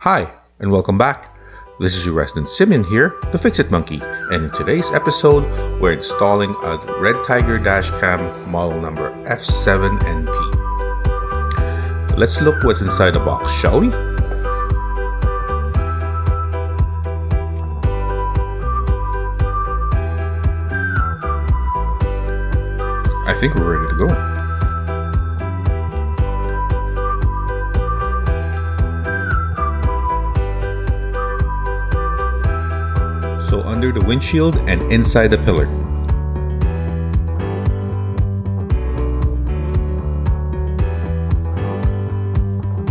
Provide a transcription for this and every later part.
Hi, and welcome back. This is your resident Simeon here, the Fixit Monkey, and in today's episode, we're installing a Red Tiger Dashcam model number F7NP. Let's look what's inside the box, shall we? I think we're ready to go. So under the windshield and inside the pillar.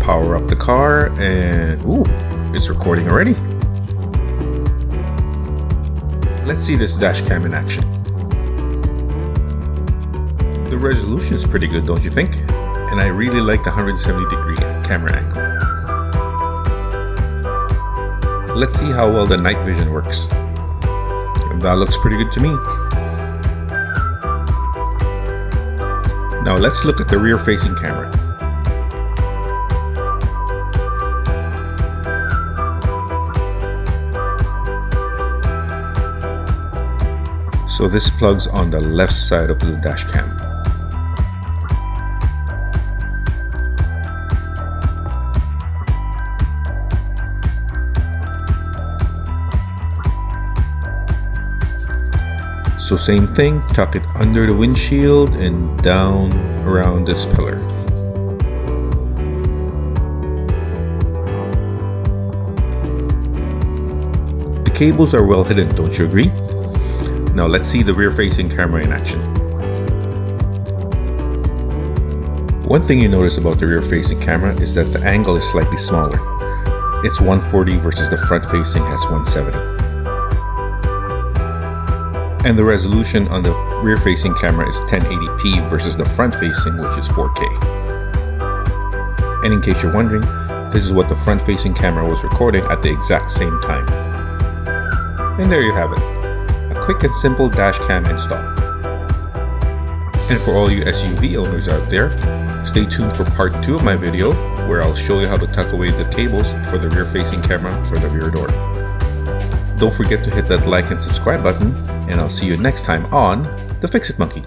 Power up the car and ooh, it's recording already. Let's see this dash cam in action. The resolution is pretty good, don't you think? And I really like the 170-degree camera angle. Let's see how well the night vision works. That looks pretty good to me. Now let's look at the rear-facing camera. So this plugs on the left side of the dash cam. So same thing, tuck it under the windshield and down around this pillar. The cables are well hidden, don't you agree? Now let's see the rear-facing camera in action. One thing you notice about the rear-facing camera is that the angle is slightly smaller. It's 140 versus the front-facing has 170. And the resolution on the rear-facing camera is 1080p versus the front-facing, which is 4K. And in case you're wondering, this is what the front-facing camera was recording at the exact same time. And there you have it, a quick and simple dash cam install. And for all you SUV owners out there, stay tuned for part 2 of my video, where I'll show you how to tuck away the cables for the rear-facing camera for the rear door. Don't forget to hit that like and subscribe button, and I'll see you next time on the Fixit Monkey.